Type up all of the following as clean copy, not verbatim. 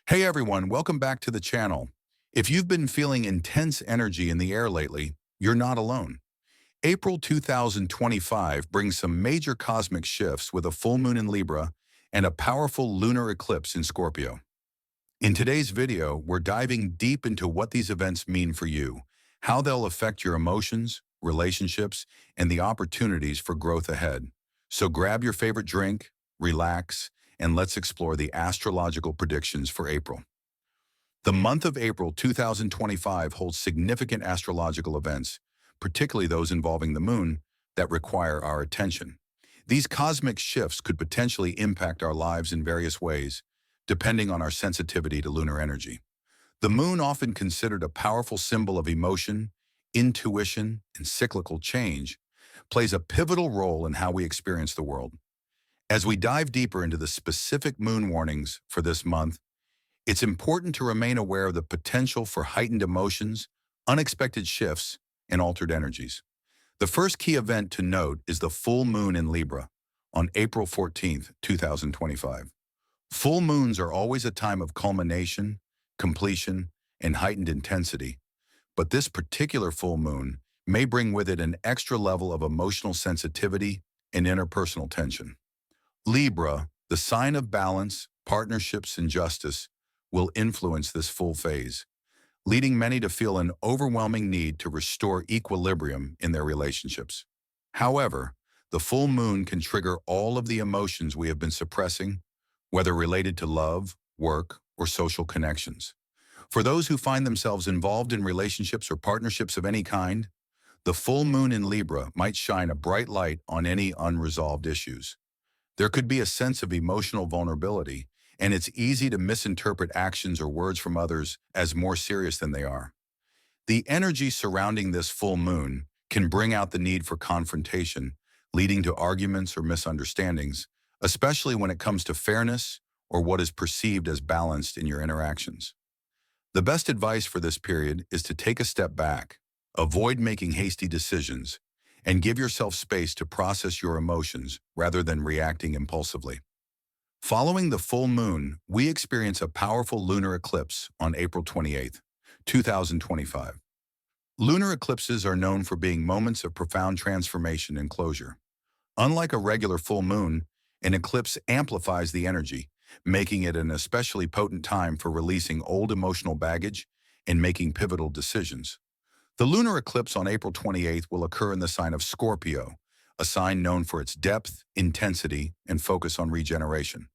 Hey everyone, welcome back to the channel. If you've been feeling intense energy in the air lately, you're not alone. April 2025 brings some major cosmic shifts with a full moon in Libra and a powerful lunar eclipse in Scorpio. In today's video, we're diving deep into what these events mean for you, how they'll affect your emotions, relationships, and the opportunities for growth ahead. So grab your favorite drink, relax, and let's explore the astrological predictions for April. The month of April 2025 holds significant astrological events, particularly those involving the moon, that require our attention. These cosmic shifts could potentially impact our lives in various ways, depending on our sensitivity to lunar energy. The moon, often considered a powerful symbol of emotion, intuition, and cyclical change, plays a pivotal role in how we experience the world. As we dive deeper into the specific moon warnings for this month, it's important to remain aware of the potential for heightened emotions, unexpected shifts, and altered energies. The first key event to note is the full moon in Libra on April 14th, 2025. Full moons are always a time of culmination, completion, and heightened intensity, but this particular full moon may bring with it an extra level of emotional sensitivity and interpersonal tension. Libra, the sign of balance, partnerships, and justice, will influence this full phase, leading many to feel an overwhelming need to restore equilibrium in their relationships. However, the full moon can trigger all of the emotions we have been suppressing, whether related to love, work, or social connections. For those who find themselves involved in relationships or partnerships of any kind, the full moon in Libra might shine a bright light on any unresolved issues. There could be a sense of emotional vulnerability, and it's easy to misinterpret actions or words from others as more serious than they are. The energy surrounding this full moon can bring out the need for confrontation, leading to arguments or misunderstandings, especially when it comes to fairness or what is perceived as balanced in your interactions. The best advice for this period is to take a step back, avoid making hasty decisions, and give yourself space to process your emotions rather than reacting impulsively. Following the full moon, we experience a powerful lunar eclipse on April 28th, 2025. Lunar eclipses are known for being moments of profound transformation and closure. Unlike a regular full moon, an eclipse amplifies the energy, making it an especially potent time for releasing old emotional baggage and making pivotal decisions. The lunar eclipse on April 28th will occur in the sign of Scorpio, a sign known for its depth, intensity, and focus on regeneration.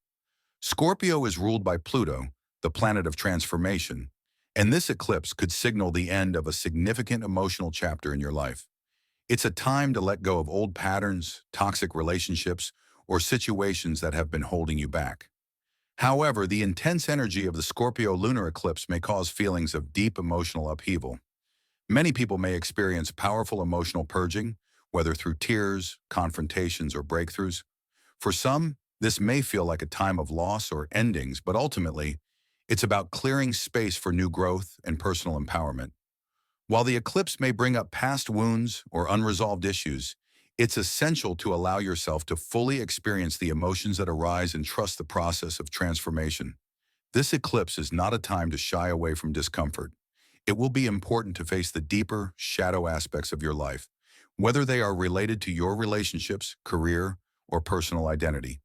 Scorpio is ruled by Pluto, the planet of transformation, and this eclipse could signal the end of a significant emotional chapter in your life. It's a time to let go of old patterns, toxic relationships, or situations that have been holding you back. However, the intense energy of the Scorpio lunar eclipse may cause feelings of deep emotional upheaval. Many people may experience powerful emotional purging, whether through tears, confrontations, or breakthroughs. For some, this may feel like a time of loss or endings, but ultimately, it's about clearing space for new growth and personal empowerment. While the eclipse may bring up past wounds or unresolved issues, it's essential to allow yourself to fully experience the emotions that arise and trust the process of transformation. This eclipse is not a time to shy away from discomfort. It will be important to face the deeper, shadow aspects of your life, whether they are related to your relationships, career, or personal identity.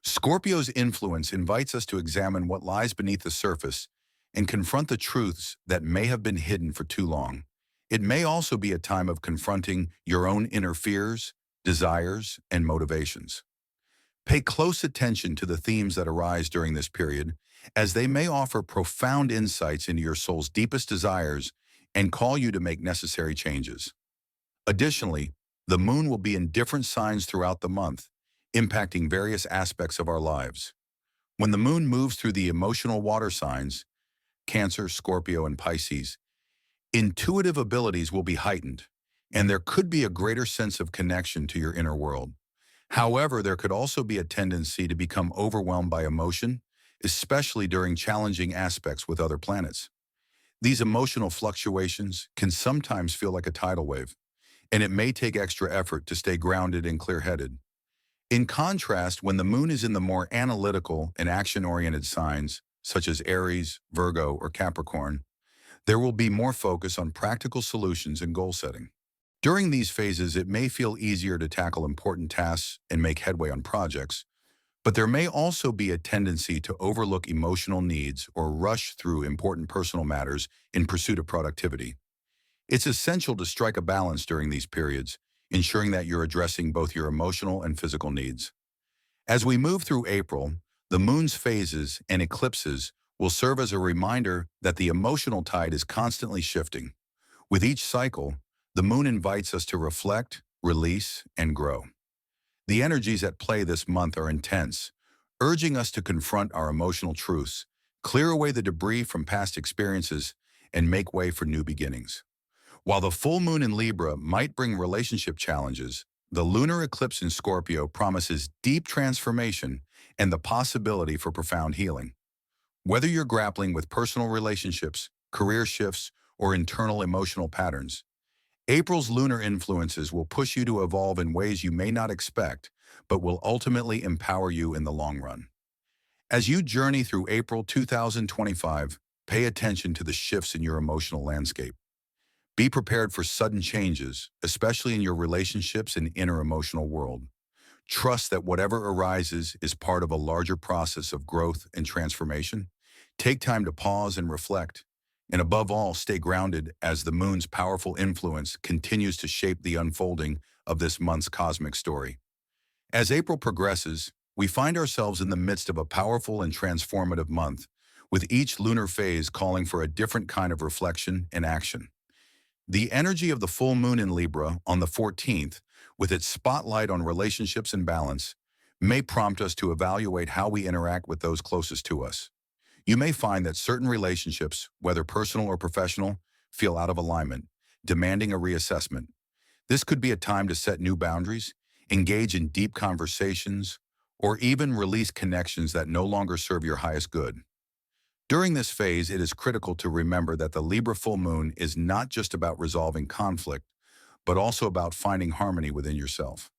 Scorpio's influence invites us to examine what lies beneath the surface and confront the truths that may have been hidden for too long. It may also be a time of confronting your own inner fears, desires, and motivations. Pay close attention to the themes that arise during this period, as they may offer profound insights into your soul's deepest desires and call you to make necessary changes. Additionally, the moon will be in different signs throughout the month, impacting various aspects of our lives. When the moon moves through the emotional water signs, Cancer, Scorpio, and Pisces, intuitive abilities will be heightened, and there could be a greater sense of connection to your inner world. However, there could also be a tendency to become overwhelmed by emotion, especially during challenging aspects with other planets. These emotional fluctuations can sometimes feel like a tidal wave, and it may take extra effort to stay grounded and clear-headed. In contrast, when the moon is in the more analytical and action-oriented signs, such as Aries, Virgo, or Capricorn, there will be more focus on practical solutions and goal setting. During these phases, it may feel easier to tackle important tasks and make headway on projects, but there may also be a tendency to overlook emotional needs or rush through important personal matters in pursuit of productivity. It's essential to strike a balance during these periods, ensuring that you're addressing both your emotional and physical needs. As we move through April, the moon's phases and eclipses will serve as a reminder that the emotional tide is constantly shifting. With each cycle, the moon invites us to reflect, release, and grow. The energies at play this month are intense, urging us to confront our emotional truths, clear away the debris from past experiences, and make way for new beginnings. While the full moon in Libra might bring relationship challenges, the lunar eclipse in Scorpio promises deep transformation and the possibility for profound healing. Whether you're grappling with personal relationships, career shifts, or internal emotional patterns, April's lunar influences will push you to evolve in ways you may not expect, but will ultimately empower you in the long run. As you journey through April 2025, pay attention to the shifts in your emotional landscape. Be prepared for sudden changes, especially in your relationships and inner emotional world. Trust that whatever arises is part of a larger process of growth and transformation. Take time to pause and reflect. And above all, stay grounded as the moon's powerful influence continues to shape the unfolding of this month's cosmic story. As April progresses, we find ourselves in the midst of a powerful and transformative month, with each lunar phase calling for a different kind of reflection and action. The energy of the full moon in Libra on the 14th, with its spotlight on relationships and balance, may prompt us to evaluate how we interact with those closest to us. You may find that certain relationships, whether personal or professional, feel out of alignment, demanding a reassessment. This could be a time to set new boundaries, engage in deep conversations, or even release connections that no longer serve your highest good. During this phase, it is critical to remember that the Libra full moon is not just about resolving conflict, but also about finding harmony within yourself.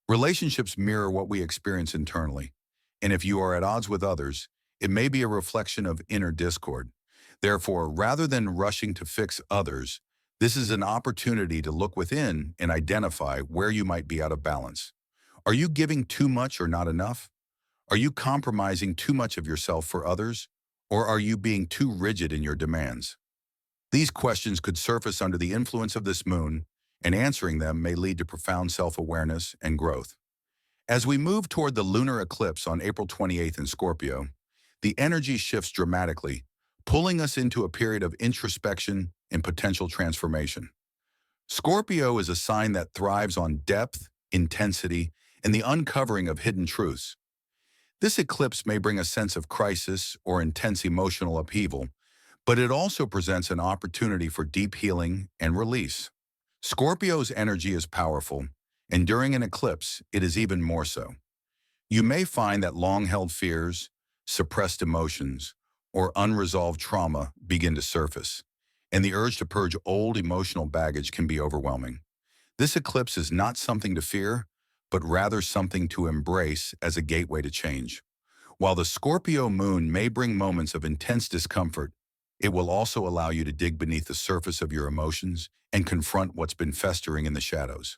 Relationships mirror what we experience internally, and if you are at odds with others, it may be a reflection of inner discord. Therefore, rather than rushing to fix others, this is an opportunity to look within and identify where you might be out of balance. Are you giving too much or not enough? Are you compromising too much of yourself for others? Or are you being too rigid in your demands? These questions could surface under the influence of this moon, and answering them may lead to profound self-awareness and growth. As we move toward the lunar eclipse on April 28th in Scorpio, the energy shifts dramatically, pulling us into a period of introspection and potential transformation. Scorpio is a sign that thrives on depth, intensity, and the uncovering of hidden truths. This eclipse may bring a sense of crisis or intense emotional upheaval, but it also presents an opportunity for deep healing and release. Scorpio's energy is powerful, and during an eclipse, it is even more so. You may find that long-held fears, suppressed emotions, or unresolved trauma begin to surface, and the urge to purge old emotional baggage can be overwhelming. This eclipse is not something to fear, but rather something to embrace as a gateway to change. While the Scorpio moon may bring moments of intense discomfort, it will also allow you to dig beneath the surface of your emotions and confront what's been festering in the shadows.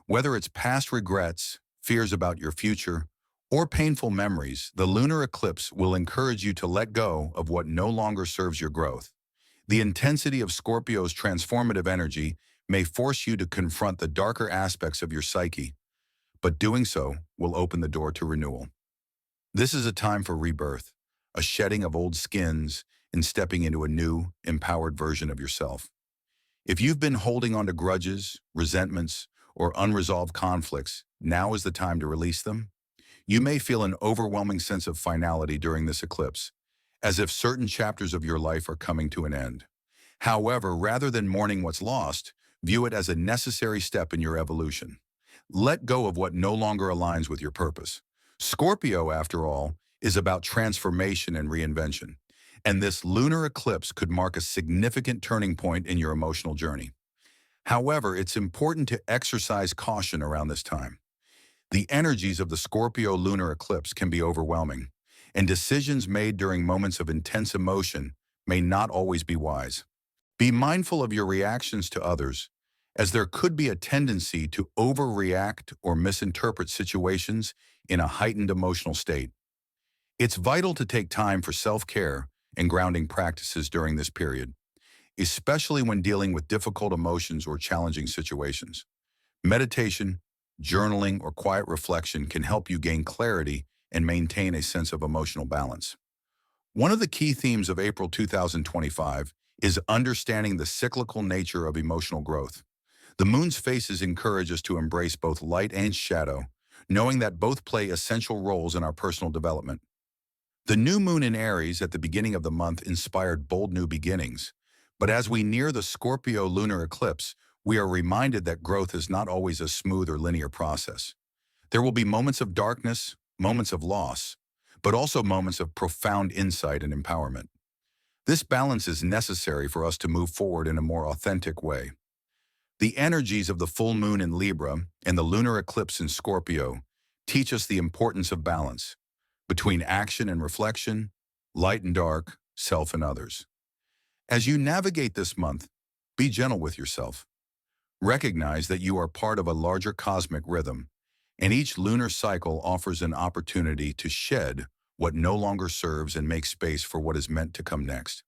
Whether it's past regrets, fears about your future, or painful memories, the lunar eclipse will encourage you to let go of what no longer serves your growth. The intensity of Scorpio's transformative energy may force you to confront the darker aspects of your psyche, but doing so will open the door to renewal. This is a time for rebirth, a shedding of old skins, and stepping into a new, empowered version of yourself. If you've been holding on to grudges, resentments, or unresolved conflicts, now is the time to release them. You may feel an overwhelming sense of finality during this eclipse, as if certain chapters of your life are coming to an end. However, rather than mourning what's lost, view it as a necessary step in your evolution. Let go of what no longer aligns with your purpose. Scorpio, after all, is about transformation and reinvention, and this lunar eclipse could mark a significant turning point in your emotional journey. However, it's important to exercise caution around this time. The energies of the Scorpio lunar eclipse can be overwhelming, and decisions made during moments of intense emotion may not always be wise. Be mindful of your reactions to others, as there could be a tendency to overreact or misinterpret situations in a heightened emotional state. It's vital to take time for self-care and grounding practices during this period, especially when dealing with difficult emotions or challenging situations. Meditation, journaling, or quiet reflection can help you gain clarity and maintain a sense of emotional balance. One of the key themes of April 2025 is understanding the cyclical nature of emotional growth. The moon's phases encourage us to embrace both light and shadow, knowing that both play essential roles in our personal development. The new moon in Aries at the beginning of the month inspired bold new beginnings, but as we near the Scorpio lunar eclipse, we are reminded that growth is not always a smooth or linear process. There will be moments of darkness, moments of loss, but also moments of profound insight and empowerment. This balance is necessary for us to move forward in a more authentic way. The energies of the full moon in Libra and the lunar eclipse in Scorpio teach us the importance of balance between action and reflection, light and dark, self and others. As you navigate this month, be gentle with yourself. Recognize that you are part of a larger cosmic rhythm, and each lunar cycle offers an opportunity to shed what no longer serves and make space for what is meant to come next.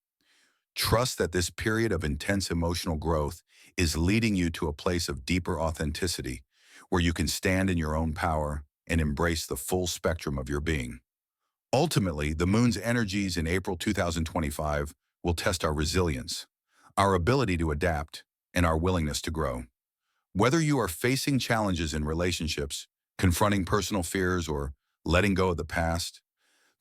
Trust that this period of intense emotional growth is leading you to a place of deeper authenticity, where you can stand in your own power and embrace the full spectrum of your being. Ultimately, the moon's energies in April 2025 will test our resilience, our ability to adapt, and our willingness to grow. Whether you are facing challenges in relationships, confronting personal fears, or letting go of the past,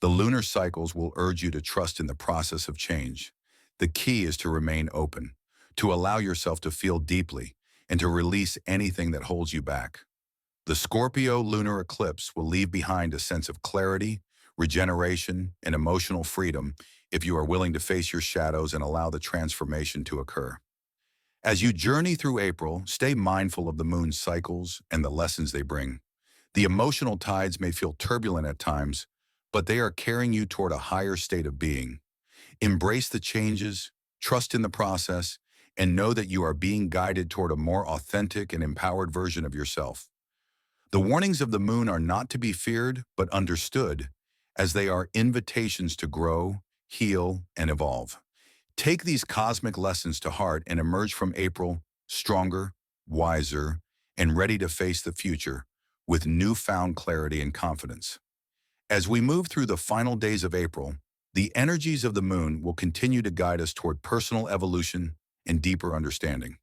the lunar cycles will urge you to trust in the process of change. The key is to remain open, to allow yourself to feel deeply, and to release anything that holds you back. The Scorpio lunar eclipse will leave behind a sense of clarity, regeneration, and emotional freedom if you are willing to face your shadows and allow the transformation to occur. As you journey through April, stay mindful of the moon's cycles and the lessons they bring. The emotional tides may feel turbulent at times, but they are carrying you toward a higher state of being. Embrace the changes, trust in the process, and know that you are being guided toward a more authentic and empowered version of yourself. The warnings of the moon are not to be feared, but understood, as they are invitations to grow, heal, and evolve. Take these cosmic lessons to heart and emerge from April stronger, wiser, and ready to face the future with newfound clarity and confidence. As we move through the final days of April, the energies of the moon will continue to guide us toward personal evolution and deeper understanding.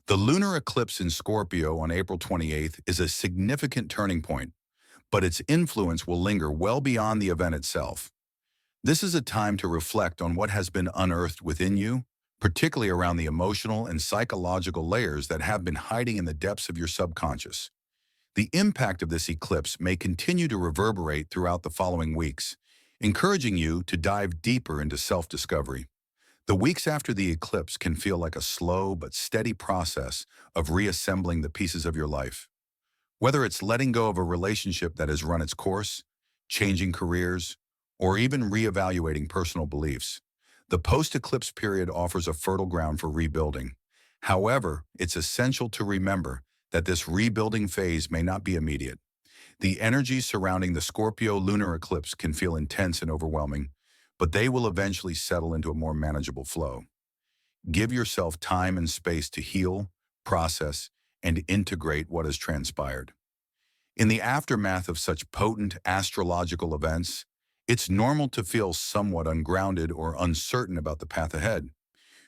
The lunar eclipse in Scorpio on April 28th is a significant turning point, but its influence will linger well beyond the event itself. This is a time to reflect on what has been unearthed within you, particularly around the emotional and psychological layers that have been hiding in the depths of your subconscious. The impact of this eclipse may continue to reverberate throughout the following weeks, encouraging you to dive deeper into self-discovery. The weeks after the eclipse can feel like a slow but steady process of reassembling the pieces of your life. Whether it's letting go of a relationship that has run its course, changing careers, or even reevaluating personal beliefs, the post-eclipse period offers a fertile ground for rebuilding. However, it's essential to remember that this rebuilding phase may not be immediate. The energies surrounding the Scorpio lunar eclipse can feel intense and overwhelming, but they will eventually settle into a more manageable flow. Give yourself time and space to heal, process, and integrate what has transpired. In the aftermath of such potent astrological events, it's normal to feel somewhat ungrounded or uncertain about the path ahead.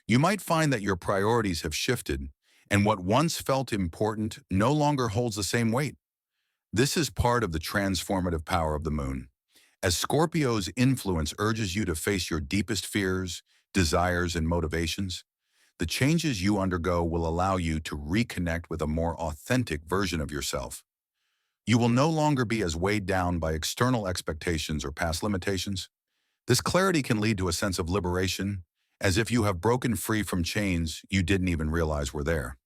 You might find that your priorities have shifted, and what once felt important no longer holds the same weight. This is part of the transformative power of the moon, as Scorpio's influence urges you to face your deepest fears, desires, and motivations. The changes you undergo will allow you to reconnect with a more authentic version of yourself. You will no longer be as weighed down by external expectations or past limitations. This clarity can lead to a sense of liberation, as if you have broken free from chains you didn't even realize were there.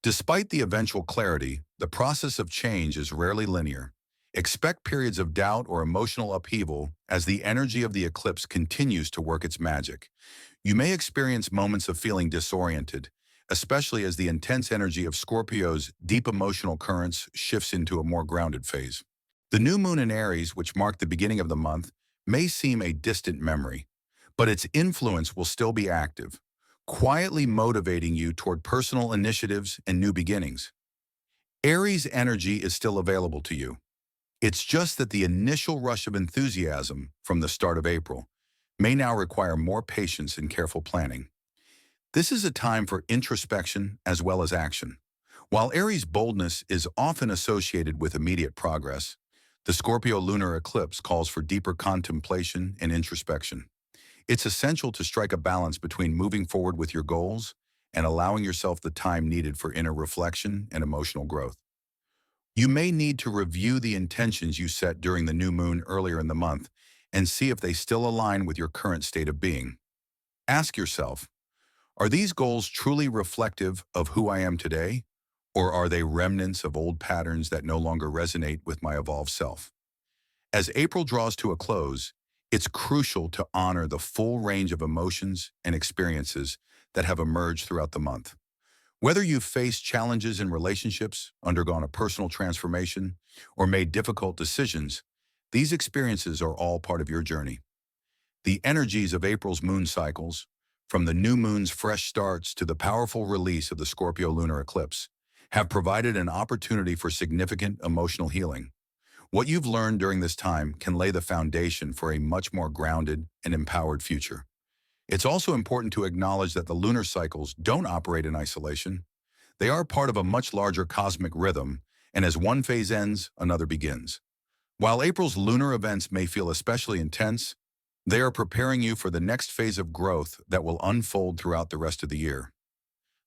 Despite the eventual clarity, the process of change is rarely linear. Expect periods of doubt or emotional upheaval as the energy of the eclipse continues to work its magic. You may experience moments of feeling disoriented, especially as the intense energy of Scorpio's deep emotional currents shifts into a more grounded phase. The new moon in Aries, which marked the beginning of the month, may seem a distant memory, but its influence will still be active, quietly motivating you toward personal initiatives and new beginnings. Aries energy is still available to you. It's just that the initial rush of enthusiasm from the start of April may now require more patience and careful planning. This is a time for introspection as well as action. While Aries' boldness is often associated with immediate progress, the Scorpio lunar eclipse calls for deeper contemplation and introspection. It's essential to strike a balance between moving forward with your goals and allowing yourself the time needed for inner reflection and emotional growth. You may need to review the intentions you set during the new moon earlier in the month and see if they still align with your current state of being. Ask yourself, are these goals truly reflective of who I am today, or are they remnants of old patterns that no longer resonate with my evolved self? As April draws to a close, it's crucial to honor the full range of emotions and experiences that have emerged throughout the month. Whether you've faced challenges in relationships, undergone a personal transformation, or made difficult decisions, these experiences are all part of your journey. The energies of April's moon cycles, from the new moon's fresh starts to the powerful release of the Scorpio lunar eclipse, have provided an opportunity for significant emotional healing. What you've learned during this time can lay the foundation for a much more grounded and empowered future. It's also important to acknowledge that the lunar cycles don't operate in isolation. They are part of a much larger cosmic rhythm, and as one phase ends, another begins. While April's lunar events may feel especially intense, they are preparing you for the next phase of growth that will unfold throughout the rest of the year.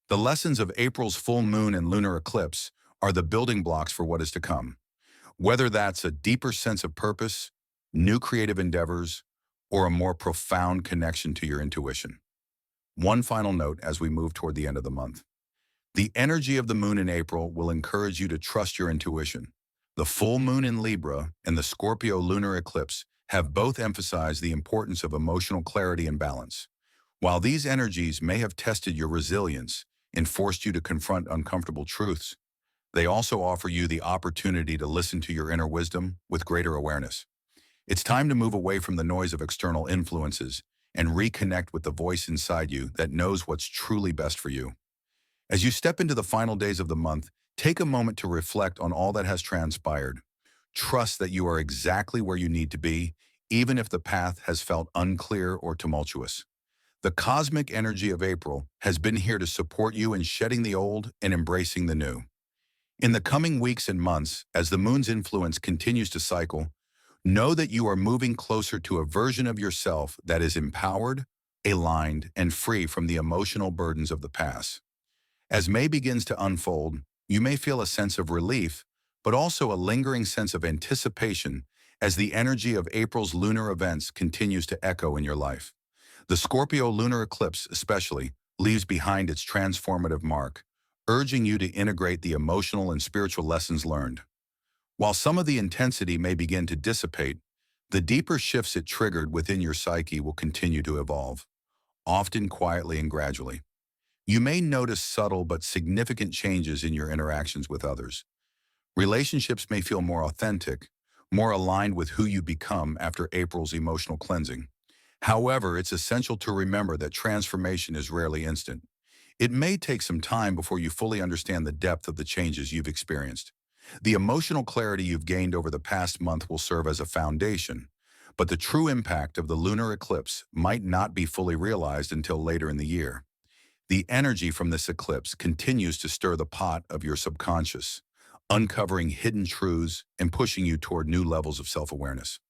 The lessons of April's full moon and lunar eclipse are the building blocks for what is to come. Whether that's a deeper sense of purpose, new creative endeavors, or a more profound connection to your intuition. One final note as we move toward the end of the month. The energy of the moon in April will encourage you to trust your intuition. The full moon in Libra and the Scorpio lunar eclipse have both emphasized the importance of emotional clarity and balance. While these energies may have tested your resilience and forced you to confront uncomfortable truths, they also offer you the opportunity to listen to your inner wisdom with greater awareness. It's time to move away from the noise of external influences and reconnect with the voice inside you that knows what's truly best for you. As you step into the final days of the month, take a moment to reflect on all that has transpired. Trust that you are exactly where you need to be, even if the path has felt unclear or tumultuous. The cosmic energy of April has been here to support you in shedding the old and embracing the new. In the coming weeks and months, as the moon's influence continues to cycle, know that you are moving closer to a version of yourself that is empowered, aligned, and free from the emotional burdens of the past. As May begins to unfold, you may feel a sense of relief, but also a lingering sense of anticipation as the energy of April's lunar events continues to echo in your life. The Scorpio lunar eclipse, especially, leaves behind its transformative mark, urging you to integrate the emotional and spiritual lessons learned. While some of the intensity may begin to dissipate, the deeper shifts it triggered within your psyche will continue to evolve, often quietly and gradually. You may notice subtle but significant changes in your interactions with others. Relationships may feel more authentic, more aligned with who you become after April's emotional cleansing. However, it's essential to remember that transformation is rarely instant. It may take some time before you fully understand the depth of the changes you've experienced. The emotional clarity you've gained over the past month will serve as a foundation, but the true impact of the lunar eclipse might not be fully realized until later in the year. The energy from this eclipse continues to stir the pot of your subconscious, uncovering hidden truths and pushing you toward new levels of self-awareness.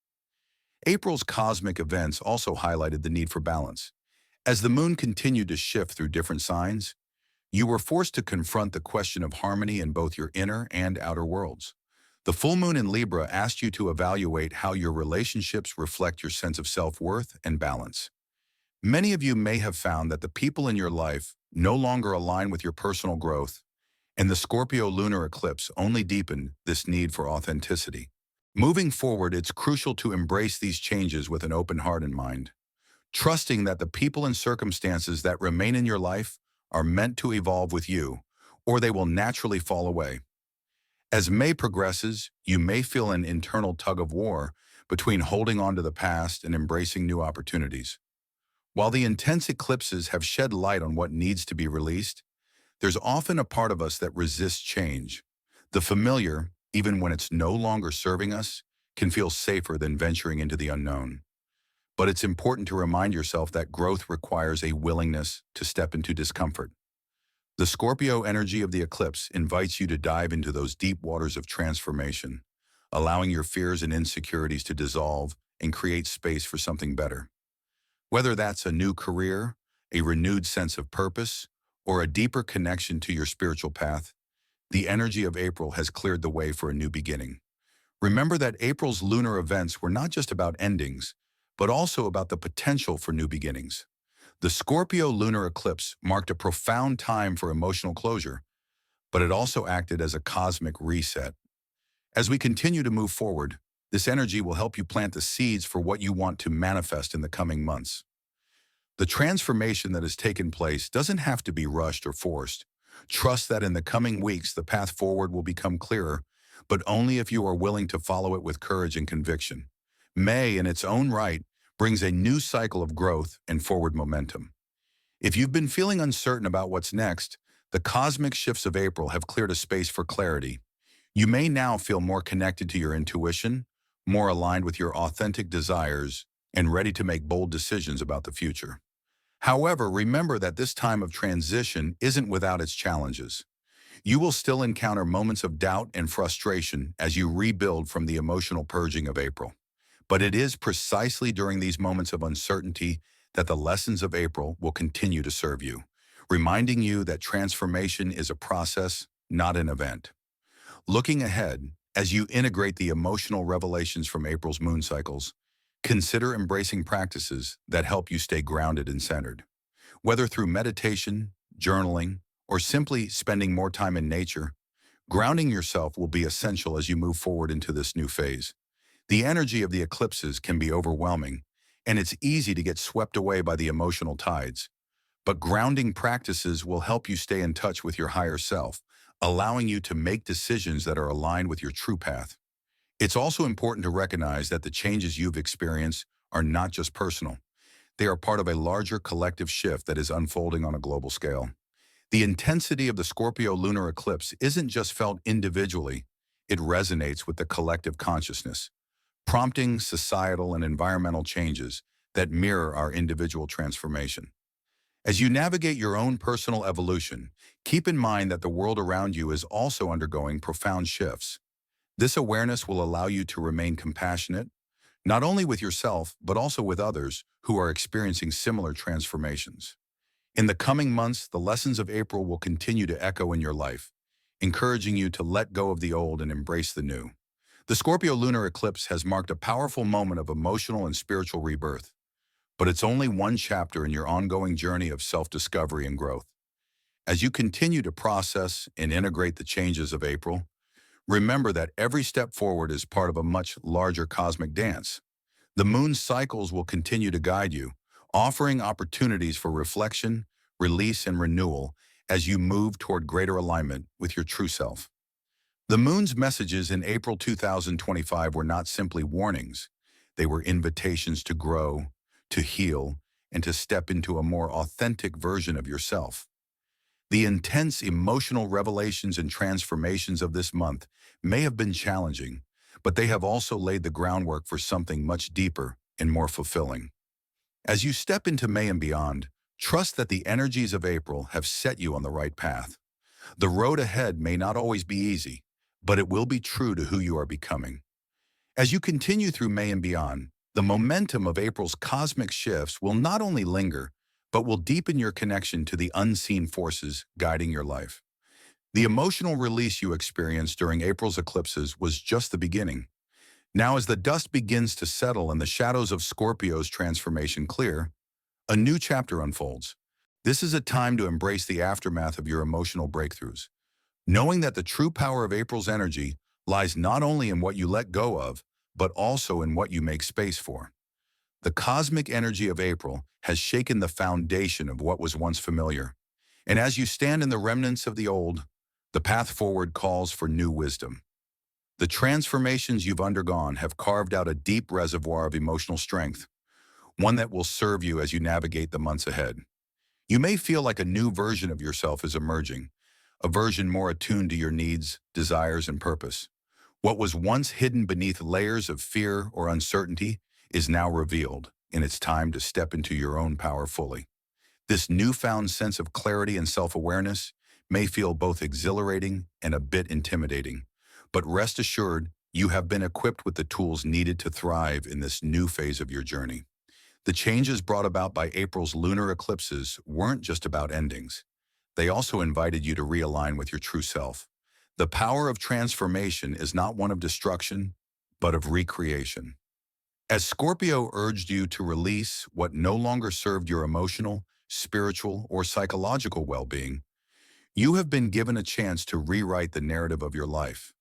April's cosmic events also highlighted the need for balance. As the moon continued to shift through different signs, you were forced to confront the question of harmony in both your inner and outer worlds. The full moon in Libra asked you to evaluate how your relationships reflect your sense of self-worth and balance. Many of you may have found that the people in your life no longer align with your personal growth, and the Scorpio lunar eclipse only deepened this need for authenticity. Moving forward, it's crucial to embrace these changes with an open heart and mind, trusting that the people and circumstances that remain in your life are meant to evolve with you, or they will naturally fall away. As May progresses, you may feel an internal tug of war between holding on to the past and embracing new opportunities. While the intense eclipses have shed light on what needs to be released, there's often a part of us that resists change. The familiar, even when it's no longer serving us, can feel safer than venturing into the unknown. But it's important to remind yourself that growth requires a willingness to step into discomfort. The Scorpio energy of the eclipse invites you to dive into those deep waters of transformation, allowing your fears and insecurities to dissolve and create space for something better. Whether that's a new career, a renewed sense of purpose, or a deeper connection to your spiritual path, the energy of April has cleared the way for a new beginning. Remember that April's lunar events were not just about endings, but also about the potential for new beginnings. The Scorpio lunar eclipse marked a profound time for emotional closure, but it also acted as a cosmic reset. As we continue to move forward, this energy will help you plant the seeds for what you want to manifest in the coming months. The transformation that has taken place doesn't have to be rushed or forced. Trust that in the coming weeks, the path forward will become clearer, but only if you are willing to follow it with courage and conviction. May, in its own right, brings a new cycle of growth and forward momentum. If you've been feeling uncertain about what's next, the cosmic shifts of April have cleared a space for clarity. You may now feel more connected to your intuition, more aligned with your authentic desires, and ready to make bold decisions about the future. However, remember that this time of transition isn't without its challenges. You will still encounter moments of doubt and frustration as you rebuild from the emotional purging of April. But it is precisely during these moments of uncertainty that the lessons of April will continue to serve you, reminding you that transformation is a process, not an event. Looking ahead, as you integrate the emotional revelations from April's moon cycles, consider embracing practices that help you stay grounded and centered. Whether through meditation, journaling, or simply spending more time in nature, grounding yourself will be essential as you move forward into this new phase. The energy of the eclipses can be overwhelming, and it's easy to get swept away by the emotional tides. But grounding practices will help you stay in touch with your higher self, allowing you to make decisions that are aligned with your true path. It's also important to recognize that the changes you've experienced are not just personal. They are part of a larger collective shift that is unfolding on a global scale. The intensity of the Scorpio lunar eclipse isn't just felt individually, it resonates with the collective consciousness, prompting societal and environmental changes that mirror our individual transformation. As you navigate your own personal evolution, keep in mind that the world around you is also undergoing profound shifts. This awareness will allow you to remain compassionate, not only with yourself, but also with others who are experiencing similar transformations. In the coming months, the lessons of April will continue to echo in your life, encouraging you to let go of the old and embrace the new. The Scorpio lunar eclipse has marked a powerful moment of emotional and spiritual rebirth, but it's only one chapter in your ongoing journey of self-discovery and growth. As you continue to process and integrate the changes of April, remember that every step forward is part of a much larger cosmic dance. The moon's cycles will continue to guide you, offering opportunities for reflection, release, and renewal as you move toward greater alignment with your true self. The moon's messages in April 2025 were not simply warnings. They were invitations to grow, to heal, and to step into a more authentic version of yourself. The intense emotional revelations and transformations of this month may have been challenging, but they have also laid the groundwork for something much deeper and more fulfilling. As you step into May and beyond, trust that the energies of April have set you on the right path. The road ahead may not always be easy, but it will be true to who you are becoming. As you continue through May and beyond, the momentum of April's cosmic shifts will not only linger, but will deepen your connection to the unseen forces guiding your life. The emotional release you experienced during April's eclipses was just the beginning. Now, as the dust begins to settle and the shadows of Scorpio's transformation clear, a new chapter unfolds. This is a time to embrace the aftermath of your emotional breakthroughs, knowing that the true power of April's energy lies not only in what you let go of, but also in what you make space for. The cosmic energy of April has shaken the foundation of what was once familiar. And as you stand in the remnants of the old, the path forward calls for new wisdom. The transformations you've undergone have carved out a deep reservoir of emotional strength, one that will serve you as you navigate the months ahead. You may feel like a new version of yourself is emerging, a version more attuned to your needs, desires, and purpose. What was once hidden beneath layers of fear or uncertainty is now revealed, and it's time to step into your own power fully. This newfound sense of clarity and self-awareness may feel both exhilarating and a bit intimidating, but rest assured, you have been equipped with the tools needed to thrive in this new phase of your journey. The changes brought about by April's lunar eclipses weren't just about endings. They also invited you to realign with your true self. The power of transformation is not one of destruction, but of recreation. As Scorpio urged you to release what no longer served your emotional, spiritual, or psychological well-being, you have been given a chance to rewrite the narrative of your life.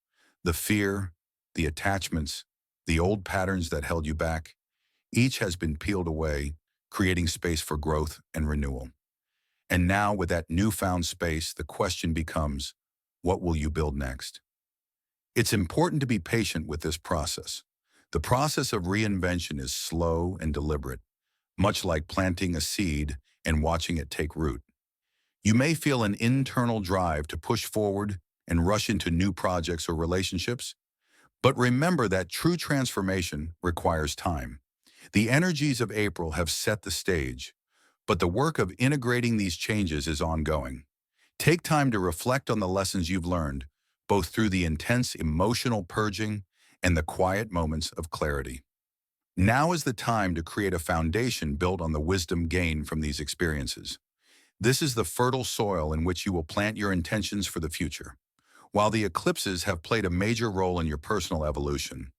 The fear, the attachments, the old patterns that held you back, each has been peeled away, creating space for growth and renewal. And now, with that newfound space, the question becomes, what will you build next? It's important to be patient with this process. The process of reinvention is slow and deliberate, much like planting a seed and watching it take root. You may feel an internal drive to push forward and rush into new projects or relationships, but remember that true transformation requires time. The energies of April have set the stage, but the work of integrating these changes is ongoing. Take time to reflect on the lessons you've learned, both through the intense emotional purging and the quiet moments of clarity. Now is the time to create a foundation built on the wisdom gained from these experiences. This is the fertile soil in which you will plant your intentions for the future. While the eclipses have played a major role in your personal evolution,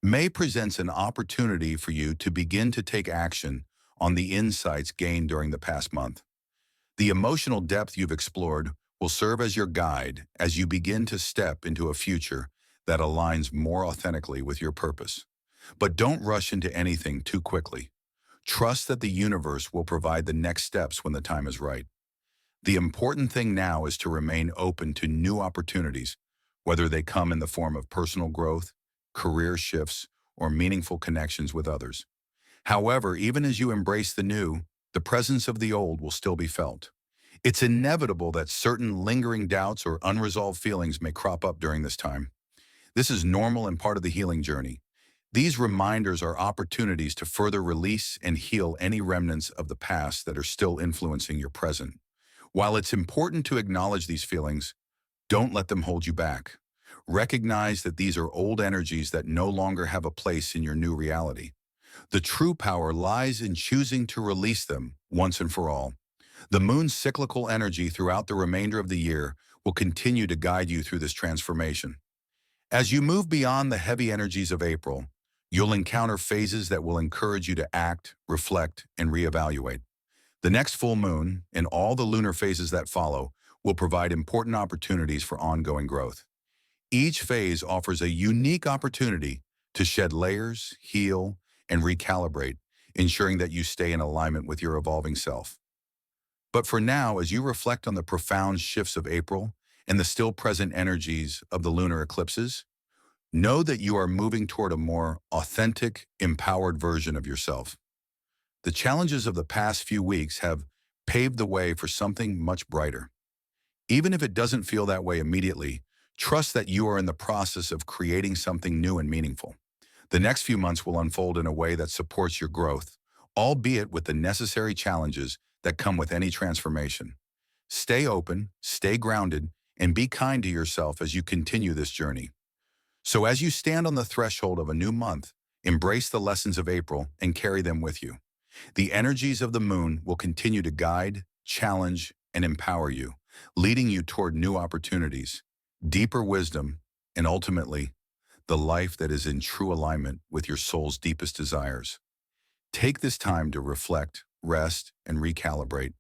May presents an opportunity for you to begin to take action on the insights gained during the past month. The emotional depth you've explored will serve as your guide as you begin to step into a future that aligns more authentically with your purpose. But don't rush into anything too quickly. Trust that the universe will provide the next steps when the time is right. The important thing now is to remain open to new opportunities, whether they come in the form of personal growth, career shifts, or meaningful connections with others. However, even as you embrace the new, the presence of the old will still be felt. It's inevitable that certain lingering doubts or unresolved feelings may crop up during this time. This is normal and part of the healing journey. These reminders are opportunities to further release and heal any remnants of the past that are still influencing your present. While it's important to acknowledge these feelings, don't let them hold you back. Recognize that these are old energies that no longer have a place in your new reality. The true power lies in choosing to release them once and for all. The moon's cyclical energy throughout the remainder of the year will continue to guide you through this transformation. As you move beyond the heavy energies of April, you'll encounter phases that will encourage you to act, reflect, and reevaluate. The next full moon, and all the lunar phases that follow, will provide important opportunities for ongoing growth. Each phase offers a unique opportunity to shed layers, heal, and recalibrate, ensuring that you stay in alignment with your evolving self. But for now, as you reflect on the profound shifts of April and the still present energies of the lunar eclipses, know that you are moving toward a more authentic, empowered version of yourself. The challenges of the past few weeks have paved the way for something much brighter. Even if it doesn't feel that way immediately, trust that you are in the process of creating something new and meaningful. The next few months will unfold in a way that supports your growth, albeit with the necessary challenges that come with any transformation. Stay open, stay grounded, and be kind to yourself as you continue this journey. So as you stand on the threshold of a new month, embrace the lessons of April and carry them with you. The energies of the moon will continue to guide, challenge, and empower you, leading you toward new opportunities, deeper wisdom, and ultimately, the life that is in true alignment with your soul's deepest desires. Take this time to reflect, rest, and recalibrate,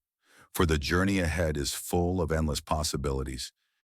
for the journey ahead is full of endless possibilities.